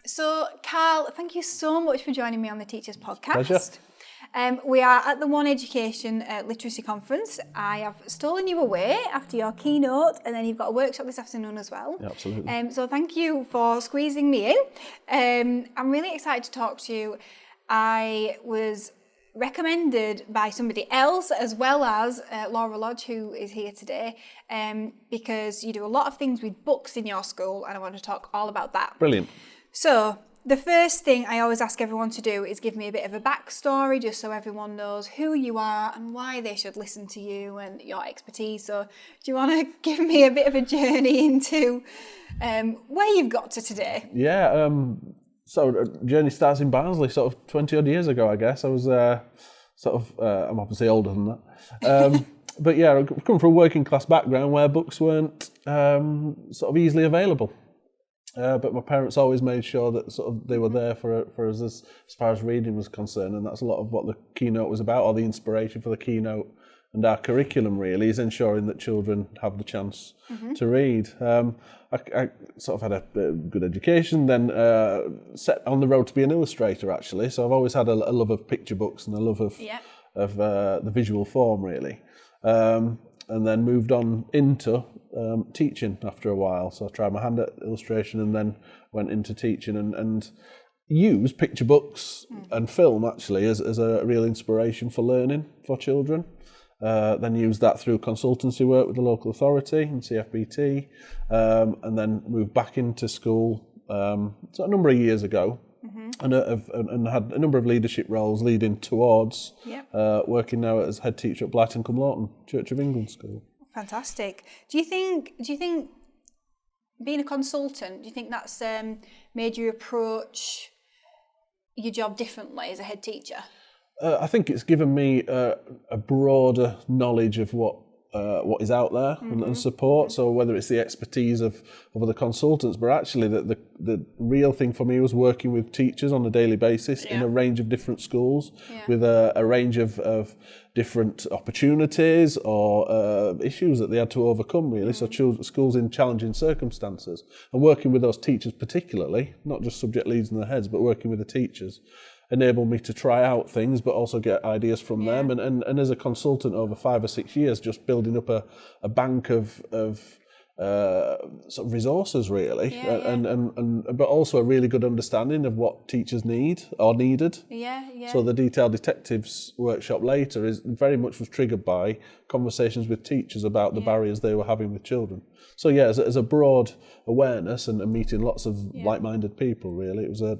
So, Karl, thank you so much for joining me on the Teachers Podcast. Pleasure. We are at the One Education Literacy Conference. I have stolen you away after your keynote, and then you've got a workshop this afternoon as well. Yeah, absolutely. So thank you for squeezing me in. I'm really excited to talk to you. I was recommended by somebody else, as well as Laura Lodge, who is here today, because you do a lot of things with books in your school, and I want to talk all about that. Brilliant. So, the first thing I always ask everyone to do is give me a bit of a backstory, just so everyone knows who you are and why they should listen to you and your expertise. So, do you want to give me a bit of a journey into where you've got to today? Yeah, so the journey starts in Barnsley, sort of 20 odd years ago, I guess. I was I'm obviously older than that. But yeah, I come from a working class background where books weren't sort of easily available. But my parents always made sure that sort of they were there for us as far as reading was concerned, and that's a lot of what the keynote was about, or the inspiration for the keynote and our curriculum really is ensuring that children have the chance to read. I sort of had a good education, then set on the road to be an illustrator actually. So I've always had a love of picture books and a love of the visual form really. And then moved on into teaching after a while. So I tried my hand at illustration and then went into teaching and used picture books and film actually as a real inspiration for learning for children. Then used that through consultancy work with the local authority and CFBT, and then moved back into school so a number of years ago. And had a number of leadership roles leading towards working now as head teacher at Blyton Lawton Church of England School. Fantastic. Do you think being a consultant, do you think that's made you approach your job differently as a head teacher? I think it's given me a broader knowledge of what is out there and support. So whether it's the expertise of other consultants, but actually the real thing for me was working with teachers on a daily basis in a range of different schools with a range of different opportunities or issues that they had to overcome really. So schools in challenging circumstances, and working with those teachers particularly, not just subject leads and their heads, but working with the teachers enable me to try out things but also get ideas from them, and as a consultant over 5 or 6 years just building up a bank of sort of resources really, and but also a really good understanding of what teachers need or needed. So the Detailed Detectives workshop later is very much was triggered by conversations with teachers about the barriers they were having with children. So as a broad awareness and meeting lots of like-minded people really, it was a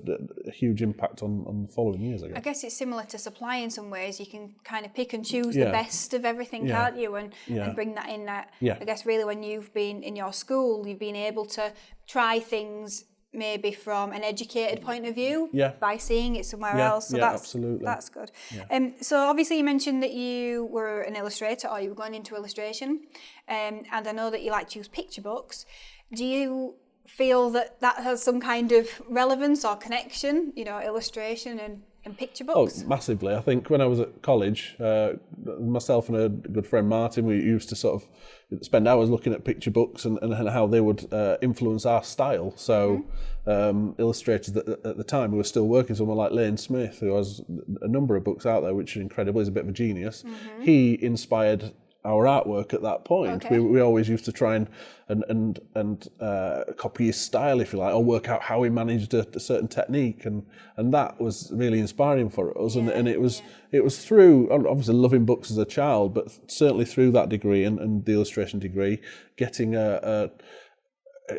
huge impact on the following years, I guess. It's similar to supply in some ways. You can kind of pick and choose the best of everything, can't you? And bring that in. I guess really when you've been in your school, you've been able to try things maybe from an educated point of view by seeing it somewhere else. So absolutely. That's good. So obviously you mentioned that you were an illustrator, or you were going into illustration, and I know that you like to use picture books. Do you feel that has some kind of relevance or connection, illustration and picture books? Oh, massively. I think when I was at college, myself and a good friend Martin, we used to sort of spend hours looking at picture books and how they would influence our style. So illustrators at the time who were still working, someone like Lane Smith, who has a number of books out there which are incredible, he's a bit of a genius. He inspired our artwork at that point. We always used to try and copy his style, if you like, or work out how he managed a certain technique, and that was really inspiring for us. And it was through obviously loving books as a child, but certainly through that degree and the illustration degree, getting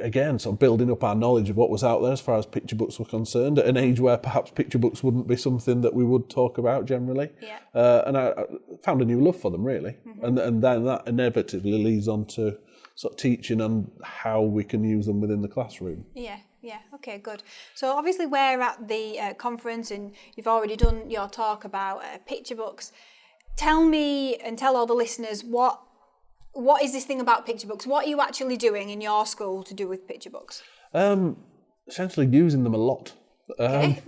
again, sort of building up our knowledge of what was out there as far as picture books were concerned, at an age where perhaps picture books wouldn't be something that we would talk about generally. And I found a new love for them, really. And then that inevitably leads on to sort of teaching and how we can use them within the classroom. Okay, good. So obviously we're at the conference and you've already done your talk about picture books. Tell me and tell all the listeners what is this thing about picture books? What are you actually doing in your school to do with picture books? Essentially using them a lot. Okay,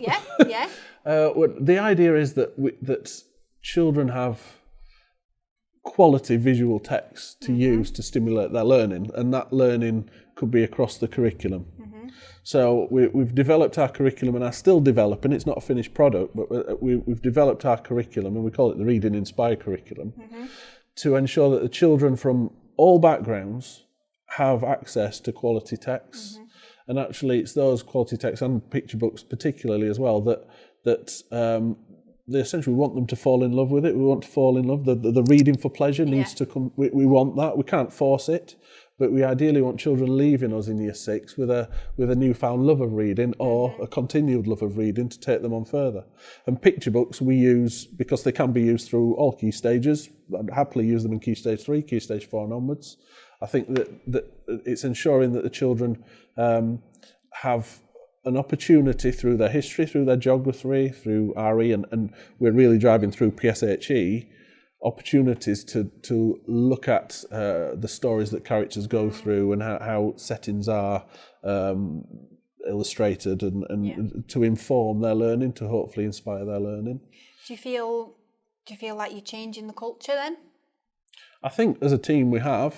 the idea is that children have quality visual text to use to stimulate their learning, and that learning could be across the curriculum. So we've developed our curriculum, and are still developing. It's not a finished product, but we've developed our curriculum, and we call it the Reading Inspired curriculum, to ensure that the children from all backgrounds have access to quality texts. And actually, it's those quality texts and picture books particularly as well that they essentially want them to fall in love with it. We want to fall in love. The reading for pleasure needs to come. We want that. We can't force it, but we ideally want children leaving us in year 6 with a newfound love of reading or a continued love of reading to take them on further. And picture books we use because they can be used through all key stages. I'd happily use them in key stage 3, key stage 4 and onwards. I think that it's ensuring that the children have an opportunity through their history, through their geography, through RE, and we're really driving through PSHE, opportunities to look at the stories that characters go through and how settings are illustrated and to inform their learning, to hopefully inspire their learning. Do you feel like you're changing the culture then? I think as a team we have.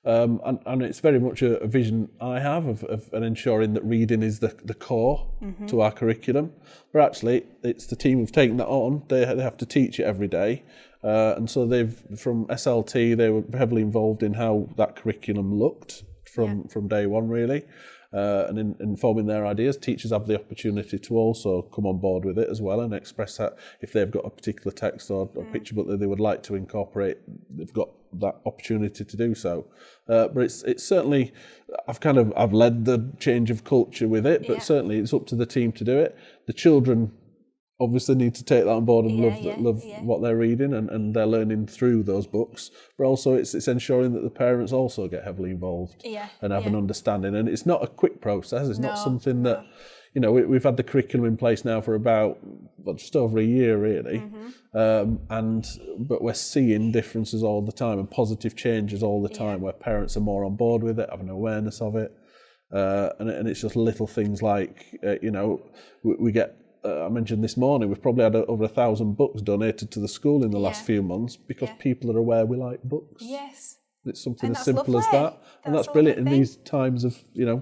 And it's very much a vision I have of ensuring that reading is the core to our curriculum. But actually, it's the team who've taken that on. They have to teach it every day. And so from SLT, they were heavily involved in how that curriculum looked from day one, really. And in informing their ideas, teachers have the opportunity to also come on board with it as well and express that if they've got a particular text or picture book that they would like to incorporate, they've got that opportunity to do so. But it's certainly, I've led the change of culture with it, but certainly it's up to the team to do it. The children obviously need to take that on board and love what they're reading and they're learning through those books. But also it's ensuring that the parents also get heavily involved and have an understanding. And it's not a quick process. It's not something that, we've had the curriculum in place now for about just over a year really. But we're seeing differences all the time and positive changes all the time where parents are more on board with it, have an awareness of it. And it's just little things like, we get, I mentioned this morning, we've probably had over 1,000 books donated to the school in the last few months because people are aware we like books. Yes. It's something as simple as that. And that's brilliant in these times of,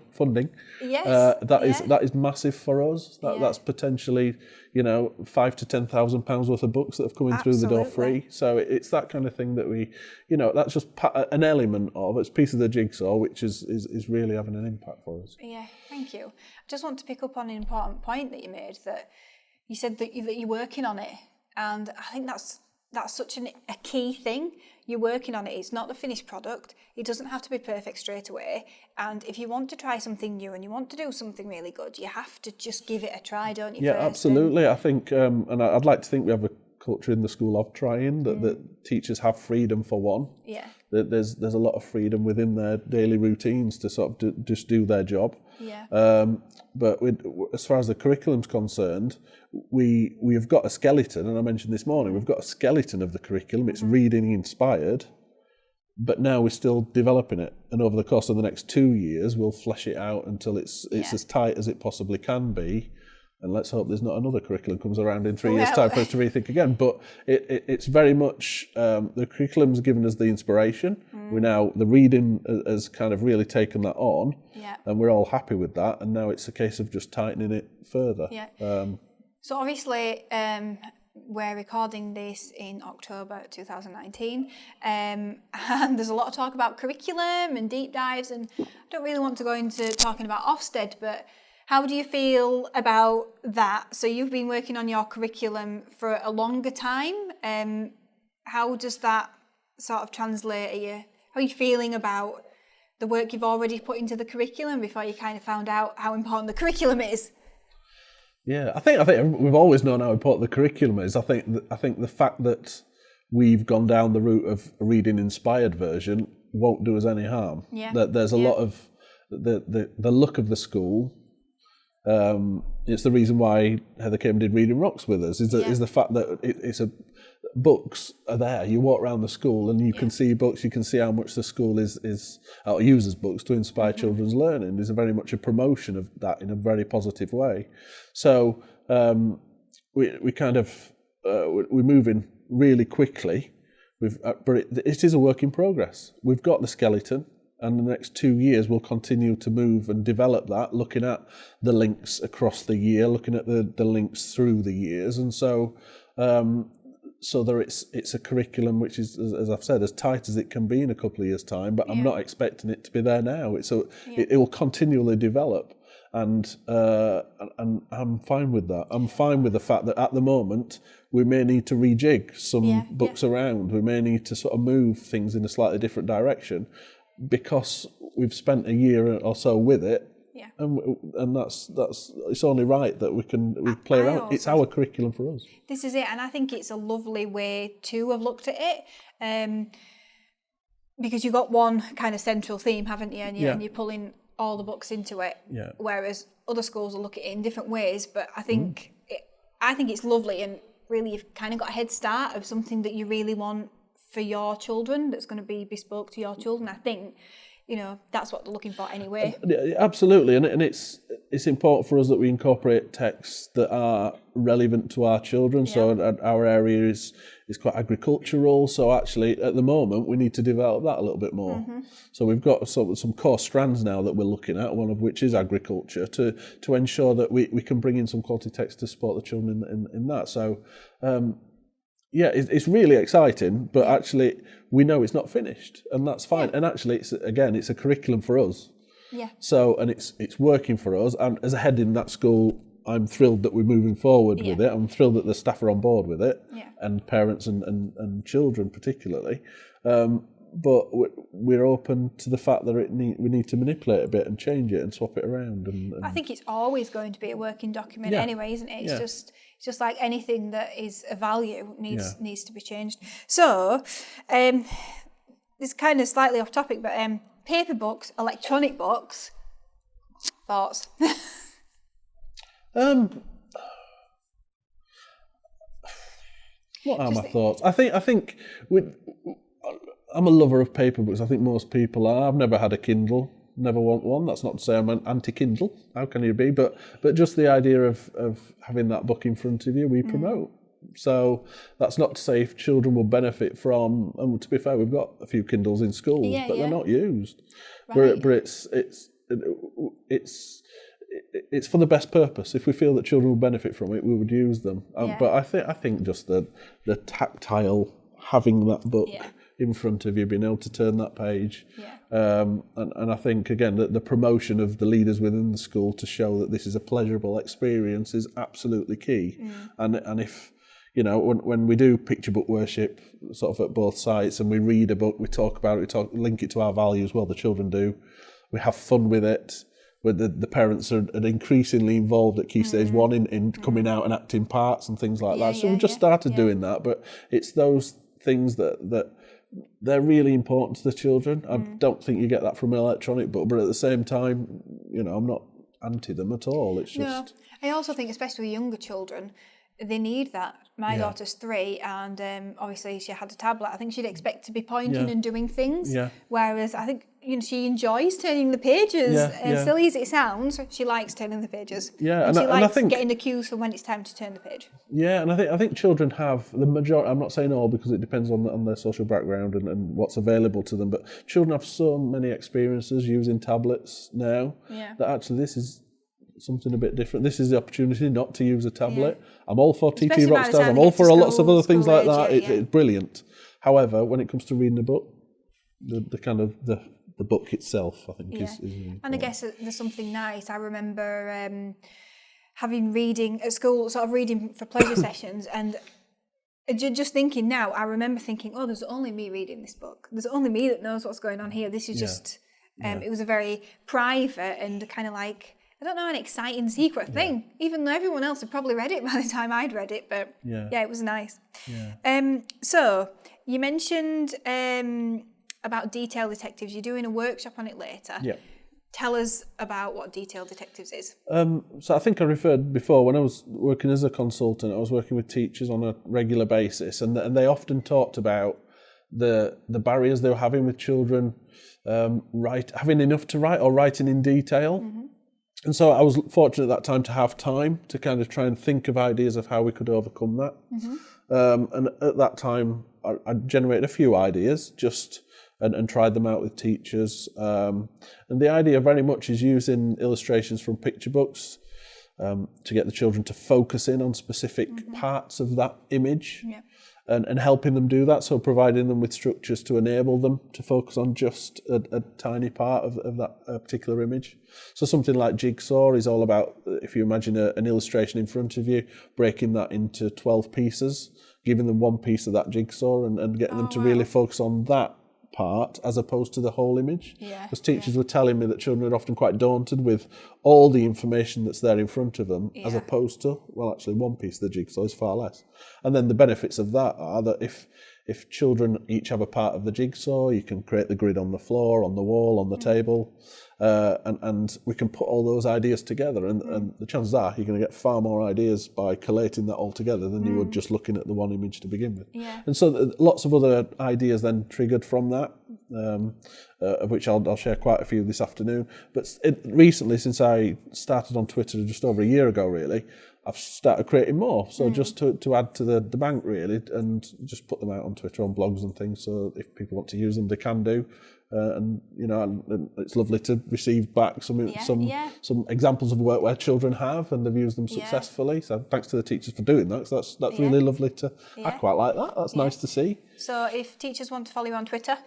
funding. Yes. That is massive for us. That's potentially, £5,000 to £10,000 worth of books that have come in through the door free. So it's that kind of thing that we, that's just an element of, it's a piece of the jigsaw, which is really having an impact for us. Yeah, thank you. I just want to pick up on an important point that you made, that you said that you're working on it. And I think that's such a key thing. You're working on it. It's not the finished product. It doesn't have to be perfect straight away. And if you want to try something new and you want to do something really good, you have to just give it a try, don't you? Yeah, absolutely. I think, and I'd like to think we have a culture in the school of trying, that teachers have freedom for one. Yeah. There's a lot of freedom within their daily routines to sort of just do their job. Yeah. But as far as the curriculum's concerned, we've got a skeleton, and I mentioned this morning, we've got a skeleton of the curriculum. It's reading inspired, but now we're still developing it. And over the course of the next 2 years, we'll flesh it out until it's as tight as it possibly can be. And let's hope there's not another curriculum comes around in 3 years' time for us to rethink again. But it's very much, the curriculum's given us the inspiration. The reading has kind of really taken that on. Yeah. And we're all happy with that. And now it's a case of just tightening it further. Yeah. So obviously, we're recording this in October 2019. And there's a lot of talk about curriculum and deep dives. And I don't really want to go into talking about Ofsted, but how do you feel about that? So you've been working on your curriculum for a longer time. How does that sort of translate? How are you feeling about the work you've already put into the curriculum before you kind of found out how important the curriculum is? Yeah, I think we've always known how important the curriculum is. I think the fact that we've gone down the route of a reading inspired version won't do us any harm. Yeah. There's a lot of the look of the school. It's the reason why Heather came and did Reading Rocks with us, is the fact that books are there. You walk around the school and you can see books, you can see how much the school uses books to inspire children's learning. There's very much a promotion of that in a very positive way. So we're moving really quickly But it is a work in progress. We've got the skeleton, and the next 2 years we'll continue to move and develop that, looking at the links across the year, looking at the links through the years, and so it's a curriculum which is, as I've said, as tight as it can be in a couple of years' time. But I'm not expecting it to be there now. It will continually develop, and I'm fine with that. I'm fine with the fact that at the moment we may need to rejig some books around. We may need to sort of move things in a slightly different direction, because we've spent a year or so with it, and that's it's only right that we play around. It's our curriculum for us. This is it, and I think it's a lovely way to have looked at it, because you've got one kind of central theme, haven't you? And you're pulling all the books into it. Yeah. Whereas other schools will look at it in different ways. But I think it's lovely, and really you've kind of got a head start of something that you really want for your children, that's going to be bespoke to your children. I think, that's what they're looking for anyway. Absolutely, and it's important for us that we incorporate texts that are relevant to our children. Yeah. So our area is quite agricultural. So actually, at the moment, we need to develop that a little bit more. Mm-hmm. So we've got some core strands now that we're looking at, one of which is agriculture, to ensure that we can bring in some quality text to support the children in that. So. It's really exciting, but actually we know it's not finished, and that's fine. Yeah. And actually, it's a curriculum for us. Yeah. So, and it's working for us. And as a head in that school, I'm thrilled that we're moving forward with it. I'm thrilled that the staff are on board with it, and parents and children particularly. But we're open to the fact that we need to manipulate a bit and change it and swap it around. And I think it's always going to be a working document anyway, isn't it? It's just like anything that is of value needs to be changed. So, this kind of slightly off topic, but paper books, electronic books, thoughts? What are my thoughts? I think I'm a lover of paper books. I think most people are. I've never had a Kindle, never want one. That's not to say I'm an anti-Kindle. How can you be? But just the idea of having that book in front of you, we promote. So that's not to say if children will benefit from. And to be fair, we've got a few Kindles in schools, but they're not used. Right. But it's for the best purpose. If we feel that children will benefit from it, we would use them. But I think just the tactile, having that book in front of you, being able to turn that page. And I think, again, that the promotion of the leaders within the school to show that this is a pleasurable experience is absolutely key. And if, when we do picture book worship sort of at both sites, and we read a book, we talk about it, link it to our values, well, the children do. We have fun with it. Where the parents are increasingly involved at Key Stage 1 in coming out and acting parts and things like that. So we've just started doing that, but it's those things that they're really important to the children. I don't think you get that from an electronic book, but at the same time, I'm not anti them at all. It's just... No, I also think, especially with younger children, they need that. My daughter's 3, and obviously she had a tablet. I think she'd expect to be pointing and doing things, whereas I think she enjoys turning the pages. As silly as it sounds, she likes turning the pages. Yeah, and she likes I think, getting the cues for when it's time to turn the page. Yeah, and I think children have the majority. I'm not saying all, because it depends on their social background and what's available to them. But children have so many experiences using tablets now that actually this is something a bit different. This is the opportunity not to use a tablet. I'm all for TT Rockstars. I'm all for lots of other things like that. It's brilliant. However, when it comes to reading a book, the kind of the book itself, I think, is important. And I guess there's something nice. I remember having reading at school, sort of reading for pleasure sessions, and just thinking now, I remember thinking, oh, there's only me reading this book. There's only me that knows what's going on here. This is just, it was a very private and kind of like, I don't know, an exciting secret thing, even though everyone else had probably read it by the time I'd read it, but it was nice. Yeah. So you mentioned about detail detectives. You're doing a workshop on it later. Yeah. Tell us about what detail detectives is. So I think I referred before, when I was working as a consultant, I was working with teachers on a regular basis, and they often talked about the barriers they were having with children having enough to write or writing in detail. Mm-hmm. And so I was fortunate at that time to have time to kind of try and think of ideas of how we could overcome that. Mm-hmm. And at that time, I generated a few ideas and tried them out with teachers. And the idea very much is using illustrations from picture books to get the children to focus in on specific parts of that image. Yeah. And helping them do that, so providing them with structures to enable them to focus on just a tiny part of that particular image. So something like Jigsaw is all about, if you imagine an illustration in front of you, breaking that into 12 pieces, giving them one piece of that jigsaw and getting them to really focus on that part as opposed to the whole image. Because teachers were telling me that children are often quite daunted with all the information that's there in front of them, as opposed to, well, actually one piece of the jigsaw is far less. And then the benefits of that are that if children each have a part of the jigsaw, you can create the grid on the floor, on the wall, on the table, and we can put all those ideas together. And the chances are you're going to get far more ideas by collating that all together than you would just looking at the one image to begin with. And so lots of other ideas then triggered from that, of which I'll share quite a few this afternoon. But recently, since I started on Twitter just over a year ago, really, I've started creating more. So just to add to the bank, really, and just put them out on Twitter, on blogs and things. So if people want to use them, they can do. And it's lovely to receive back some examples of work where children have and they've used them successfully. So thanks to the teachers for doing that. So that's really lovely to. I quite like that. That's nice to see. So if teachers want to follow you on Twitter,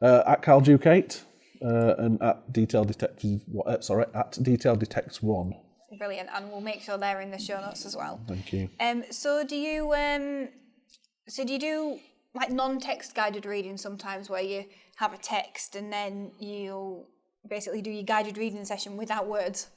at Karl Duke 8 and at Detail Detectives. At Detail Detects 1. Brilliant, and we'll make sure they're in the show notes as well. Thank you. So do you do like non-text guided reading sometimes, where you have a text and then you'll basically do your guided reading session without words?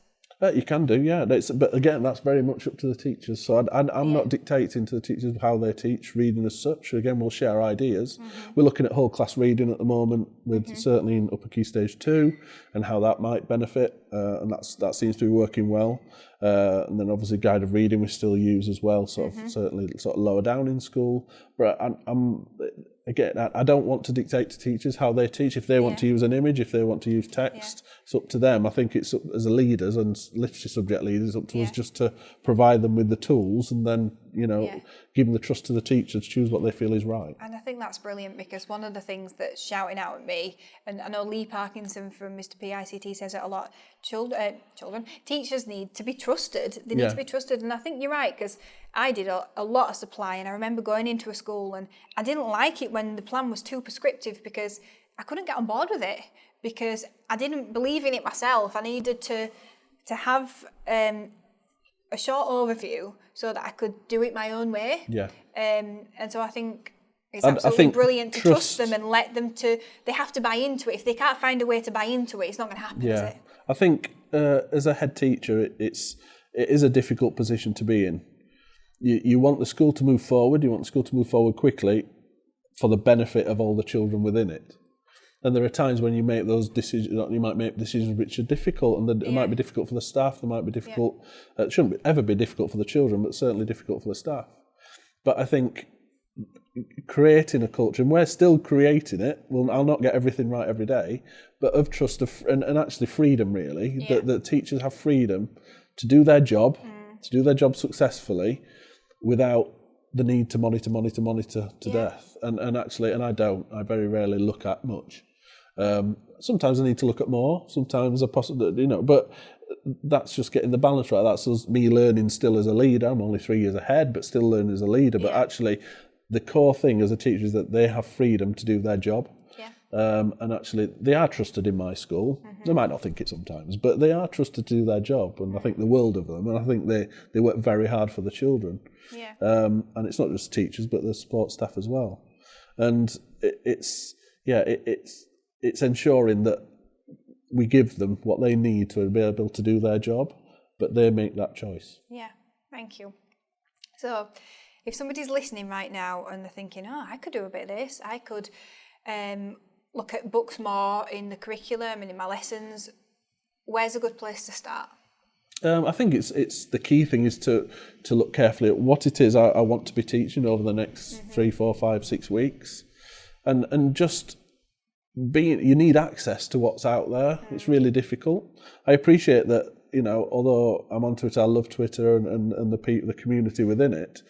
You can do, yeah. But again, that's very much up to the teachers. So I'm not dictating to the teachers how they teach reading as such. Again, we'll share ideas. We're looking at whole class reading at the moment, with certainly in upper key stage 2, and how that might benefit. And that seems to be working well. And then obviously guided reading we still use as well, certainly lower down in school. But I don't want to dictate to teachers how they teach. If they want to use an image, if they want to use text, it's up to them. I think it's up, as a leaders and literacy subject leaders, up to us just to provide them with the tools and then, give them the trust to the teachers to choose what they feel is right. And I think that's brilliant, because one of the things that's shouting out at me, and I know Lee Parkinson from Mr. PICT says it a lot, teachers need to be trusted. They need to be trusted. And I think you're right, because I did a lot of supply, and I remember going into a school and I didn't like it when the plan was too prescriptive, because I couldn't get on board with it, because I didn't believe in it myself. I needed to have a short overview so that I could do it my own way. And so I think it's absolutely brilliant to trust them and let them they have to buy into it. If they can't find a way to buy into it, it's not going to happen, is it? I think as a head teacher, it is a difficult position to be in. You want the school to move forward, you want the school to move forward quickly for the benefit of all the children within it. And there are times when you make those decisions, you might make decisions which are difficult, and it might be difficult for the staff, they might be difficult, it shouldn't ever be difficult for the children, but certainly difficult for the staff. But I think creating a culture, and we're still creating it, I'll not get everything right every day, but of trust and actually freedom, really, that teachers have freedom to do their job, successfully, without the need to monitor to death. And I very rarely look at much. Sometimes I need to look at more, sometimes I possibly, but that's just getting the balance right. That's us, me learning still as a leader. I'm only 3 years ahead, but still learning as a leader. But actually, the core thing as a teacher is that they have freedom to do their job. And actually, they are trusted in my school. They might not think it sometimes, but they are trusted to do their job. And I think the world of them. And I think they work very hard for the children. And it's not just teachers, but the support staff as well. And it's ensuring that we give them what they need to be able to do their job, but they make that choice. Yeah, thank you. So if somebody's listening right now and they're thinking, I could do a bit of this, I could look at books more in the curriculum and in my lessons, where's a good place to start? I think it's the key thing is to look carefully at what it is I want to be teaching over the next 3, 4, 5, 6 weeks, and just you need access to what's out there. It's really difficult. I appreciate that, although I'm on Twitter, I love Twitter and the community within it.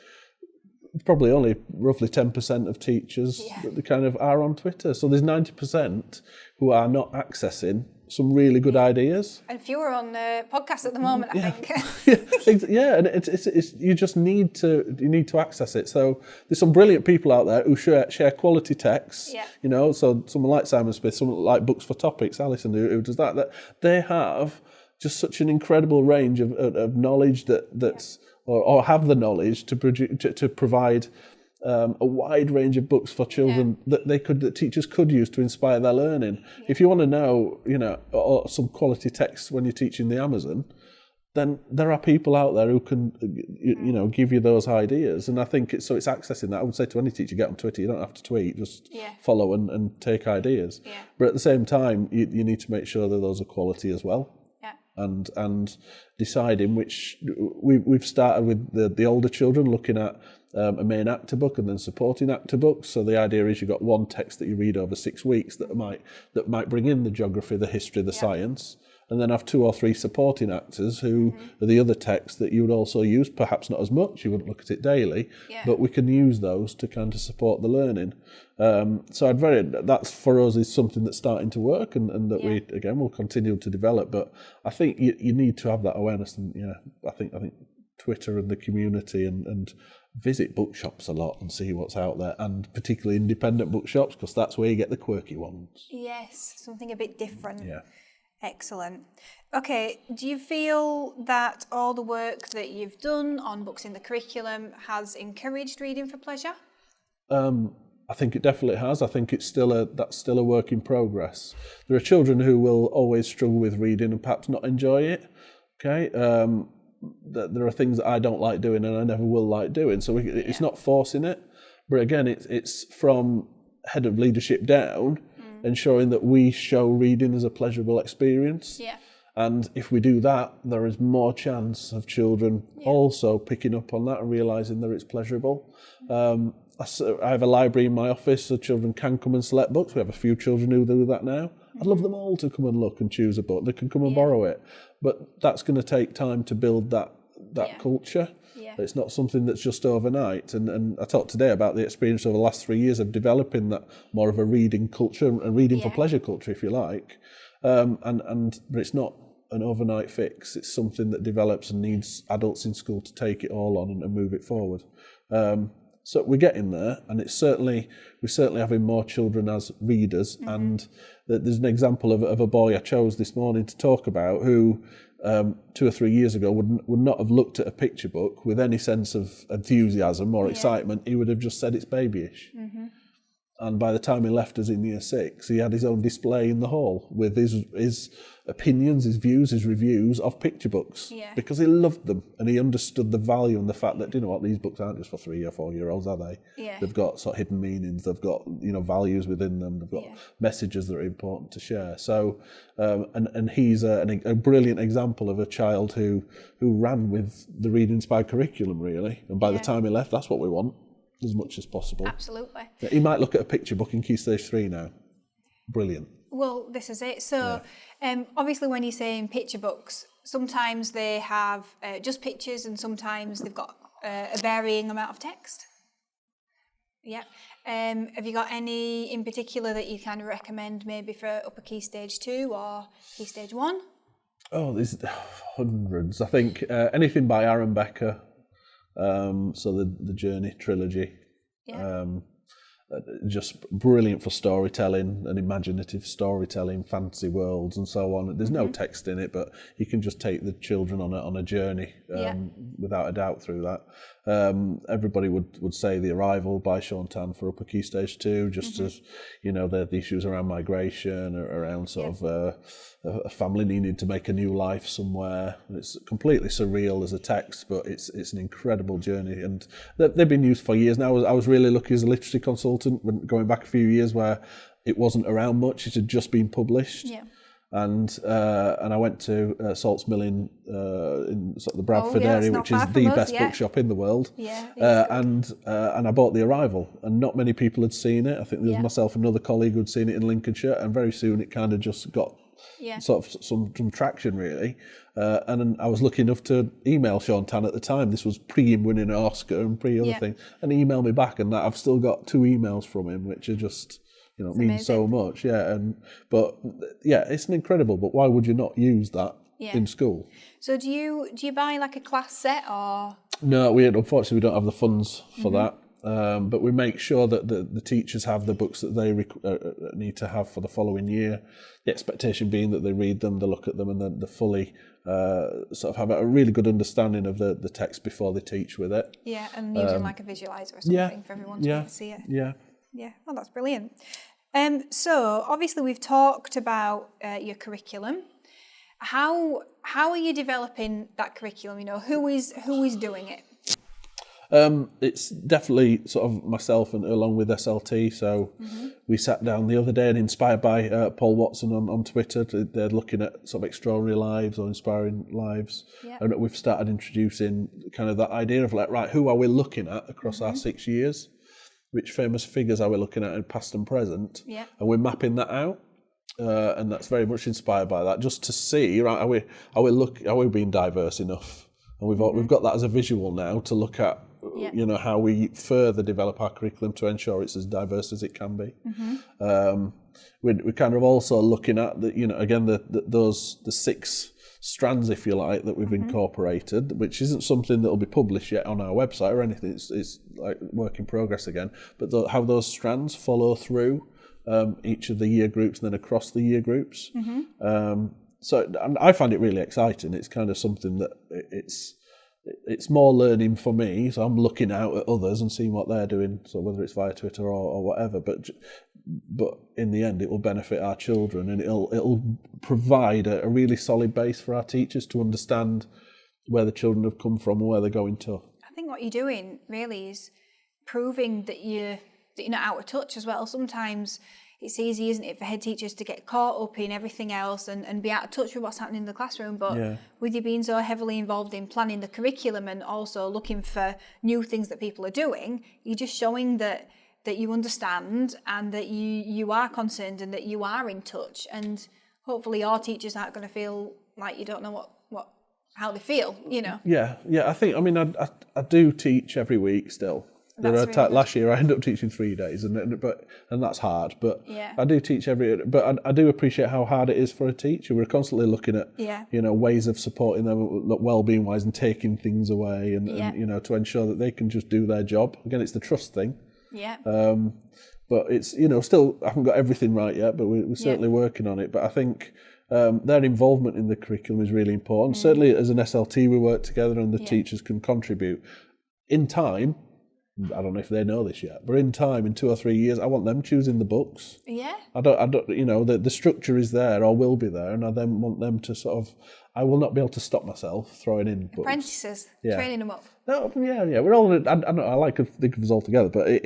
probably only roughly 10% of teachers that kind of are on Twitter. So there's 90% who are not accessing some really good ideas. And fewer on podcasts at the moment, I think. And it's you just need to access it. So there's some brilliant people out there who share quality texts. Yeah. You know, so someone like Simon Smith, someone like Books for Topics, Alison, who does that they have just such an incredible range of knowledge that's or have the knowledge to provide a wide range of books for children that teachers could use to inspire their learning. Yeah. If you want to know, or some quality text when you're teaching the Amazon, then there are people out there who can, give you those ideas. And I think it's accessing that. I would say to any teacher, get on Twitter. You don't have to tweet, just follow and take ideas. Yeah. But at the same time, you need to make sure that those are quality as well. And deciding which we've started with the older children, looking at a main actor book and then supporting actor books. So the idea is you've got one text that you read over 6 weeks that might bring in the geography, the history, the science, and then have 2 or 3 supporting actors who are the other texts that you would also use, perhaps not as much, you wouldn't look at it daily, but we can use those to kind of support the learning. So that's for us is something that's starting to work and that we, again, will continue to develop. But I think you need to have that awareness. And I think Twitter and the community and visit bookshops a lot and see what's out there, and particularly independent bookshops, because that's where you get the quirky ones. Yes, something a bit different. Yeah. Excellent. Okay, do you feel that all the work that you've done on books in the curriculum has encouraged reading for pleasure? I think it definitely has. I think that's still a work in progress. There are children who will always struggle with reading and perhaps not enjoy it. Okay, there are things that I don't like doing and I never will like doing. So it's not forcing it, but again, it's from head of leadership down, ensuring that we show reading as a pleasurable experience. Yeah. And if we do that, there is more chance of children also picking up on that and realising that it's pleasurable. I have a library in my office so children can come and select books. We have a few children who do that now. I'd love them all to come and look and choose a book. They can come and borrow it. But that's going to take time to build that culture. Yeah. It's not something that's just overnight. And I talked today about the experience over the last 3 years of developing that more of a reading culture, a reading for pleasure culture, if you like. But it's not an overnight fix. It's something that develops and needs adults in school to take it all on and move it forward. So we're getting there, and we're certainly having more children as readers. And there's an example of a boy I chose this morning to talk about who 2 or 3 years ago would not have looked at a picture book with any sense of enthusiasm or excitement. He would have just said it's babyish. And by the time he left us in year 6, he had his own display in the hall with his opinions, his views, his reviews of picture books, because he loved them and he understood the value and the fact that, these books aren't just for 3 or 4 year olds, are they? Yeah. They've got sort of hidden meanings, they've got, values within them, they've got messages that are important to share. So, and he's a brilliant example of a child who ran with the reading inspired curriculum, really. And by the time he left, that's what we want. As much as possible. Absolutely. He might look at a picture book in Key Stage 3 now. Brilliant. Well, this is it. So, obviously when you're saying picture books, sometimes they have just pictures and sometimes they've got a varying amount of text. Yeah. Have you got any in particular that you kind of recommend maybe for upper Key Stage 2 or Key Stage 1? Oh, there's hundreds. I think anything by Aaron Becker. So the Journey trilogy, just brilliant for storytelling and imaginative storytelling, fantasy worlds and so on. There's no text in it, but you can just take the children on a journey without a doubt through that. Everybody would say The Arrival by Sean Tan for upper Key Stage 2, just as the issues around migration, around sort of a family needing to make a new life somewhere. It's completely surreal as a text, but it's an incredible journey, and they've been used for years now. I was really lucky as a literacy consultant when going back a few years where it wasn't around much. It had just been published. Yeah. And I went to Saltsmill in sort of the Bradford area, which is the best bookshop in the world. Yeah, and I bought The Arrival, and not many people had seen it. I think there was myself and another colleague who'd seen it in Lincolnshire, and very soon it kind of just got sort of some traction really. And then I was lucky enough to email Sean Tan at the time. This was pre him winning an Oscar and pre other things, and he emailed me back, and I've still got 2 emails from him, which are just, you know, mean so much. But it's an incredible. But why would you not use that in school? So do you buy like a class set or? No, unfortunately we don't have the funds for that. But we make sure that the teachers have the books that they need to have for the following year. The expectation being that they read them, they look at them, and then they fully sort of have a really good understanding of the text before they teach with it. Yeah, and using like a visualizer or something for everyone to be able to see it. Yeah. Oh, that's brilliant. So obviously we've talked about your curriculum. How are you developing that curriculum? You know, who is doing it? It's definitely sort of myself and along with SLT. So we sat down the other day, and inspired by Paul Watson on Twitter, they're looking at sort of extraordinary lives or inspiring lives. And we've started introducing kind of that idea of like, right, who are we looking at across our 6 years? Which famous figures are we looking at in past and present? And we're mapping that out. And that's very much inspired by that, just to see, right, are we being diverse enough? And we've got that as a visual now to look at, you know, how we further develop our curriculum to ensure it's as diverse as it can be. We're kind of also looking at the, you know, again, the 6 strands, if you like, that we've incorporated, which isn't something that will be published yet on our website or anything. It's like work in progress again. But how those strands follow through each of the year groups and then across the year groups. So I find it really exciting. It's kind of something that it's more learning for me. So I'm looking out at others and seeing what they're doing. So whether it's via Twitter or whatever, but in the end, it will benefit our children, and it'll provide a really solid base for our teachers to understand where the children have come from and where they're going to. I think what you're doing really is proving that you're not out of touch as well. Sometimes it's easy, isn't it, for head teachers to get caught up in everything else and be out of touch with what's happening in the classroom. But with you being so heavily involved in planning the curriculum and also looking for new things that people are doing, you're just showing that you understand and that you are concerned and that you are in touch. And hopefully your teachers aren't going to feel like you don't know how they feel, you know. Yeah. I do teach every week still. Last year I ended up teaching 3 days, and that's hard. But I do teach but I do appreciate how hard it is for a teacher. We're constantly looking at you know, ways of supporting them well-being wise and taking things away, and you know, to ensure that they can just do their job. Again, it's the trust thing. But it's, you know, still I haven't got everything right yet, but we're certainly working on it. But I think their involvement in the curriculum is really important. Certainly as an SLT we work together, and the teachers can contribute. In time, I don't know if they know this yet, but in time, in 2 or 3 years, I want them choosing the books. I don't, you know, the structure is there or will be there, and I then want them to sort of, I will not be able to stop myself throwing in books. Apprentices, training them up. No, we're all, I like to think of us all together, but I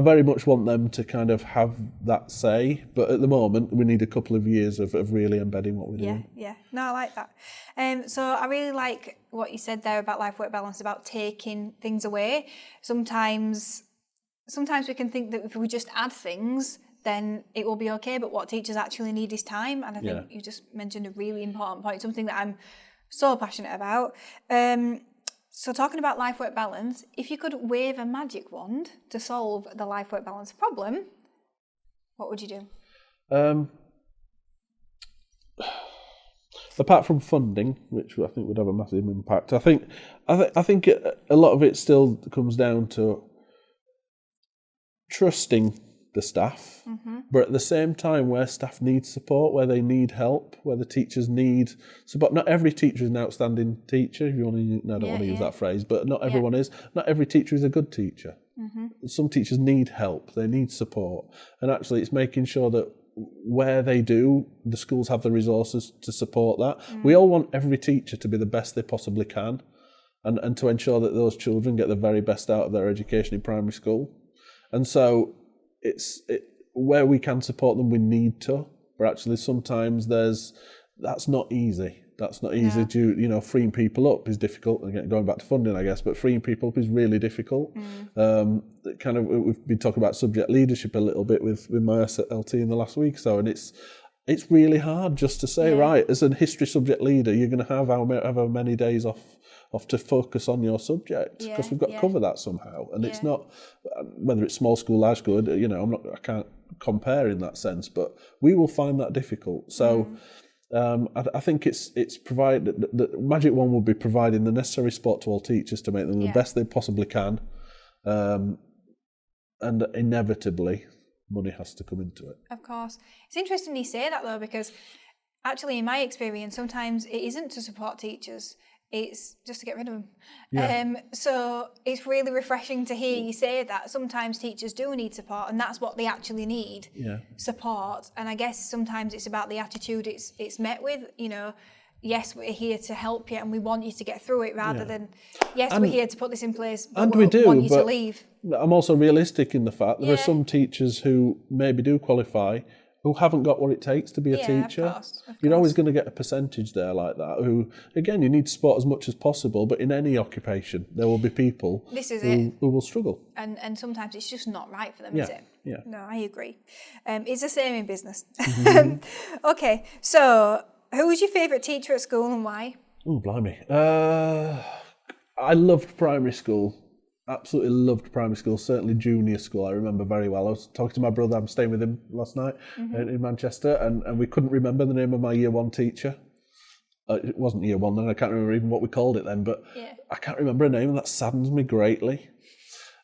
very much want them to kind of have that say, but at the moment, we need a couple of years of really embedding what we're doing. No, I like that. So I really like what you said there about life-work balance, about taking things away. Sometimes we can think that if we just add things, then it will be okay, but what teachers actually need is time, and I think you just mentioned a really important point, something that I'm so passionate about. So talking about life-work balance, if you could wave a magic wand to solve the life-work balance problem, what would you do? Apart from funding, which I think would have a massive impact, I think a lot of it still comes down to trusting the staff, but at the same time, where staff need support, where they need help, where the teachers need support. Not every teacher is an outstanding teacher. If you want to, I don't want to use that phrase, but not everyone is. Not every teacher is a good teacher. Some teachers need help. They need support, and actually, it's making sure that where they do, the schools have the resources to support that. We all want every teacher to be the best they possibly can, and to ensure that those children get the very best out of their education in primary school. And so where we can support them, we need to. But actually, sometimes that's not easy. That's not easy to, you know, freeing people up is difficult. Again, going back to funding, I guess, but freeing people up is really difficult. We've been talking about subject leadership a little bit with my SLT in the last week or so, and it's really hard just to say, right, as a history subject leader, you're going to have however many days off to focus on your subject, because we've got to cover that somehow. And it's not, whether it's small school, large school, I can't compare in that sense, but we will find that difficult. So I think it's provided, the Magic One will be providing the necessary support to all teachers to make them the best they possibly can. And inevitably, money has to come into it. Of course. It's interesting you say that, though, because actually in my experience, sometimes it isn't to support teachers, it's just to get rid of them. Yeah. So it's really refreshing to hear you say that sometimes teachers do need support, and that's what they actually need, support. And I guess sometimes it's about the attitude it's met with, yes, we're here to help you and we want you to get through it, rather than, yes, we're here to put this in place, but we want you to leave. I'm also realistic in the fact there are some teachers who maybe do qualify who haven't got what it takes to be a teacher. Of course. You're always going to get a percentage there like that who, again, you need to support as much as possible, but in any occupation there will be people who will struggle. And sometimes it's just not right for them, is it? Yeah. No, I agree. It's the same in business. Mm-hmm. Okay, so who was your favourite teacher at school and why? Oh, blimey. I loved primary school. Absolutely loved primary school, certainly junior school, I remember very well. I was talking to my brother, I'm staying with him last night in Manchester, and we couldn't remember the name of my year one teacher. It wasn't year one then, I can't remember even what we called it then, but I can't remember her name, and that saddens me greatly.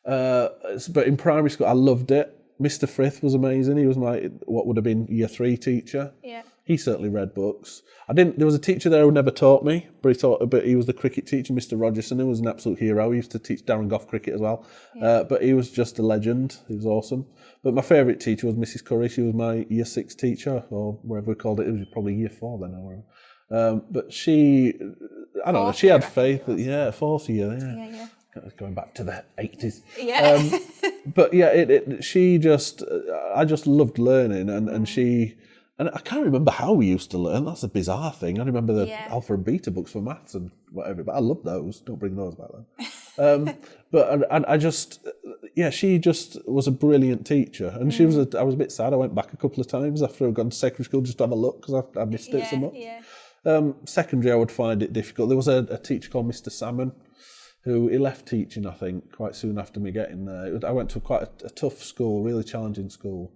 But in primary school, I loved it. Mr. Frith was amazing. He was my, what would have been year 3 teacher. Yeah. He certainly read books. There was a teacher there who never taught me, but he was the cricket teacher, Mr. Rogerson, who was an absolute hero. He used to teach Darren Gough cricket as well. Yeah. But he was just a legend. He was awesome. But my favourite teacher was Mrs. Curry. She was my year 6 teacher, or whatever we called it. It was probably year 4 then, or whatever. But she, I don't know, she had faith. Fourth year, yeah. Going back to the 80s. Yeah. But yeah, she just, I just loved learning, and she, and I can't remember how we used to learn. That's a bizarre thing. I remember the alpha and beta books for maths and whatever, but I love those. Don't bring those back then. But I just, she just was a brilliant teacher, and she was. I was a bit sad. I went back a couple of times after I'd gone to secondary school just to have a look, because I missed it so much. Yeah. Secondary, I would find it difficult. There was a teacher called Mr. Salmon, who he left teaching, I think, quite soon after me getting there. I went to quite a tough school, really challenging school,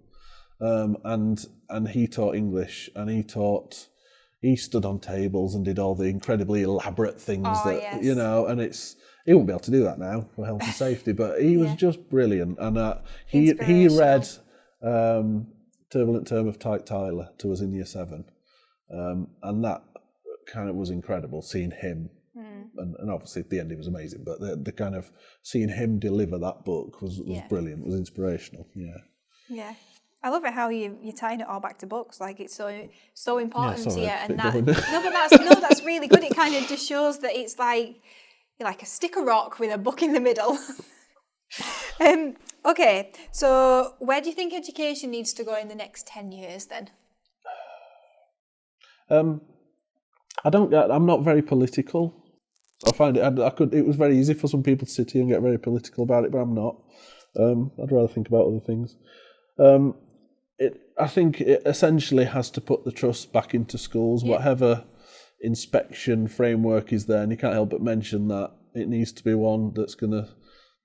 and he taught English, and he stood on tables and did all the incredibly elaborate things and he won't be able to do that now for health and safety, but he was just brilliant, and he read Turbulent Term of Tyke Tyler to us in year 7, and that kind of was incredible, seeing him. And obviously at the end it was amazing, but the kind of seeing him deliver that book was brilliant, was inspirational. Yeah. I love it how you're tying it all back to books, like it's so important to you, and that's really good. It kind of just shows that it's like you're like a stick of rock with a book in the middle. Okay, so where do you think education needs to go in the next 10 years then? I'm not very political. I find it was very easy for some people to sit here and get very political about it, but I'm not. I'd rather think about other things. I think it essentially has to put the trust back into schools, whatever inspection framework is there, and you can't help but mention that it needs to be one that's going to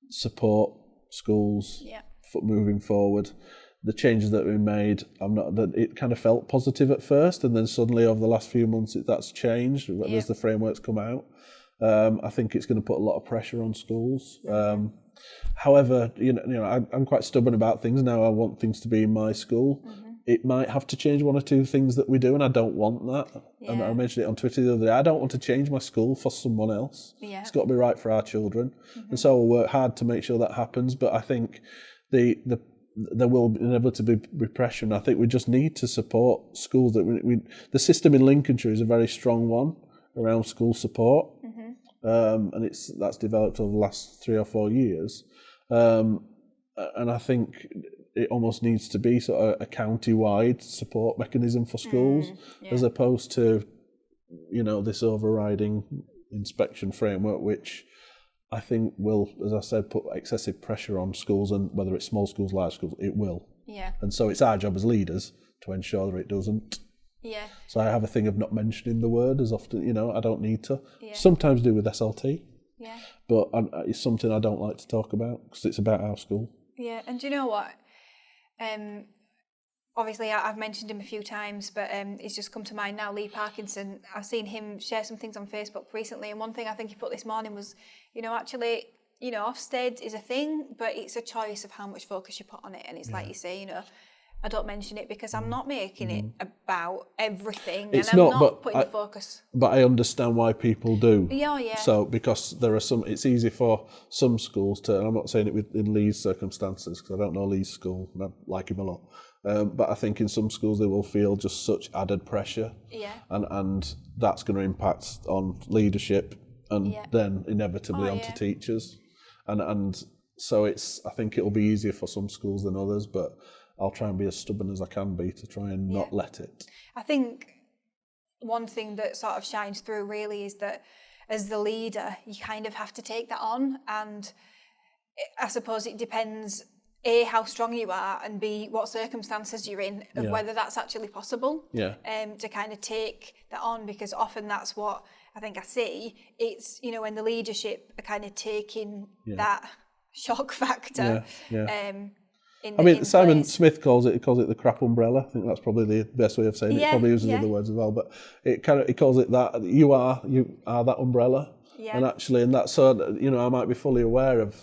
support schools moving forward. The changes that we made, it kind of felt positive at first, and then suddenly over the last few months that's changed as the frameworks come out. I think it's going to put a lot of pressure on schools. However, I'm quite stubborn about things now. I want things to be in my school. It might have to change 1 or 2 things that we do, and I don't want that. And I mentioned it on Twitter the other day. I don't want to change my school for someone else. It's got to be right for our children, and so I'll work hard to make sure that happens. But I think there will inevitably be repression. I think we just need to support schools. The system in Lincolnshire is a very strong one around school support, and that's developed over the last 3 or 4 years. And I think it almost needs to be sort of a county-wide support mechanism for schools, as opposed to, this overriding inspection framework, which I think will, as I said, put excessive pressure on schools, and whether it's small schools, large schools, it will. Yeah. And so it's our job as leaders to ensure that it doesn't. Yeah. So I have a thing of not mentioning the word as often, I don't need to. Yeah. Sometimes do with SLT, Yeah. but it's something I don't like to talk about because it's about our school. Yeah, and do you know what? Obviously, I've mentioned him a few times, but he's just come to mind now, Lee Parkinson. I've seen him share some things on Facebook recently, and one thing I think he put this morning was, actually, Ofsted is a thing, but it's a choice of how much focus you put on it. And it's like you say, I don't mention it because I'm not making it about everything, It's and I'm not, not putting the focus. But I understand why people do. Yeah. So because there are it's easy for some schools to, and I'm not saying it in Lee's circumstances because I don't know Lee's school and I like him a lot. But I think in some schools they will feel just such added pressure. Yeah. And that's going to impact on leadership and then inevitably onto teachers. And so I think it'll be easier for some schools than others, but I'll try and be as stubborn as I can be to try and not let it. I think one thing that sort of shines through really is that as the leader, you kind of have to take that on. And I suppose it depends, A, how strong you are, and B, what circumstances you're in, of whether that's actually possible. Yeah. To kind of take that on, because often that's what I think I see. It's, when the leadership are kind of taking that shock factor. Simon Smith calls it the crap umbrella. I think that's probably the best way of saying it. He probably uses other words as well, but he calls it that. You are that umbrella, and actually, and that's so. I might be fully aware of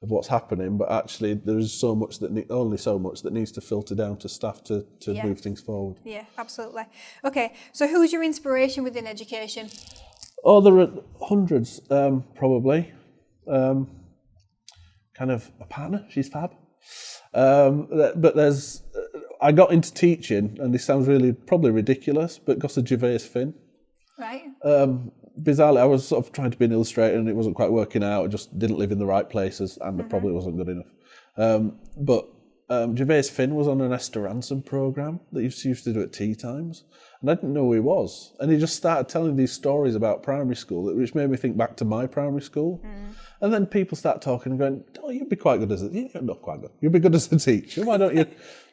what's happening, but actually, there is only so much that needs to filter down to staff to move things forward. Yeah, absolutely. Okay, so who's your inspiration within education? Oh, there are hundreds, probably. Kind of a partner. She's fab. But I got into teaching, and this sounds probably ridiculous, but got a Gervais Finn. Right. Bizarrely, I was sort of trying to be an illustrator, and it wasn't quite working out. I just didn't live in the right places, and it probably wasn't good enough. But Gervais Finn was on an Esther Ransom programme that he used to do at tea times, and I didn't know who he was. And he just started telling these stories about primary school, which made me think back to my primary school. And then people start talking and going, "Oh, you'd be quite good as you're not quite good. You'd be good as a teacher. Why don't you?"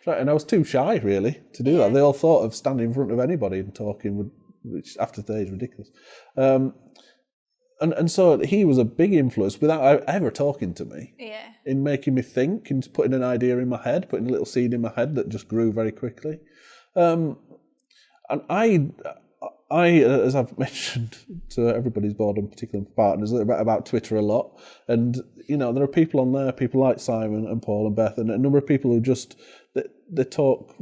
And I was too shy, really, to do that. They all thought of standing in front of anybody and talking, which after today is ridiculous. And so he was a big influence without ever talking to me in making me think and putting an idea in my head, putting a little seed in my head that just grew very quickly. And I, as I've mentioned to everybody's board and particularly partners, about Twitter a lot. And, there are people on there, people like Simon and Paul and Beth, and a number of people who they talk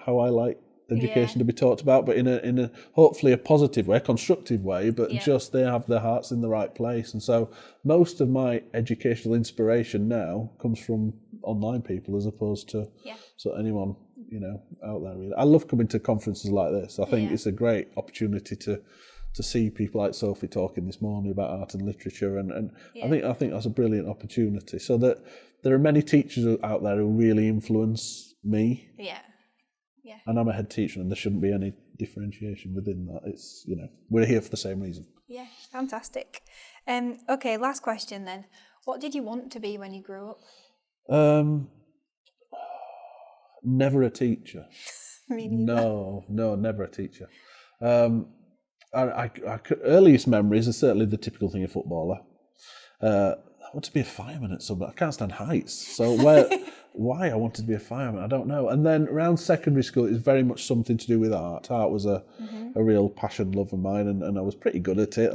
how I like education to be talked about, but in a hopefully a positive way, a constructive way, but just they have their hearts in the right place. And so most of my educational inspiration now comes from online people as opposed to anyone out there really. I love coming to conferences like this. I think it's a great opportunity to see people like Sophie talking this morning about art and literature, and I think that's a brilliant opportunity. So that there are many teachers out there who really influence me. And I'm a head teacher, and there shouldn't be any differentiation within that. It's we're here for the same reason. Yeah, fantastic. Okay, last question then. What did you want to be when you grew up? Never a teacher. Me neither. No, never a teacher. Earliest memories are certainly the typical thing of footballer. I want to be a fireman at some point. I can't stand heights, so why I wanted to be a fireman, I don't know. And then around secondary school, it was very much something to do with art. Art was a real passion, love of mine, and I was pretty good at it.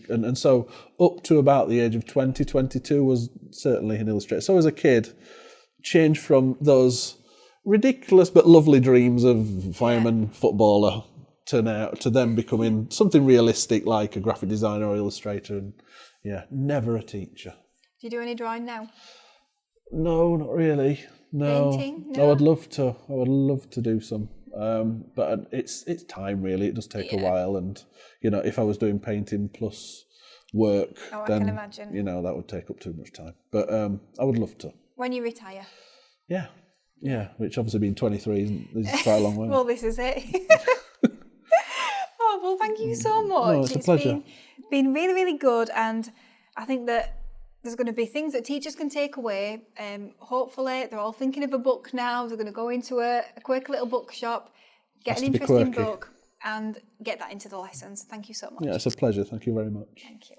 And so up to about the age of 20, 22 was certainly an illustrator. So as a kid, changed from those ridiculous but lovely dreams of fireman, footballer, to then becoming something realistic like a graphic designer or illustrator. And never a teacher. Do you do any drawing now? No, not really. No. Painting? No. I would love to do some. But it's time really. It does take a while, and if I was doing painting plus work, then I can imagine. That would take up too much time. But I would love to. When you retire? Yeah, which obviously being 23 is quite a long way. Well, this is it. Oh, well, thank you so much. No, it's a pleasure. Been really, really good, and I think that there's going to be things that teachers can take away. Hopefully, they're all thinking of a book now. They're going to go into a quick little bookshop, get Has an to be interesting quirky. book and get that into the lessons. Thank you so much. Yeah, it's a pleasure. Thank you very much. Thank you.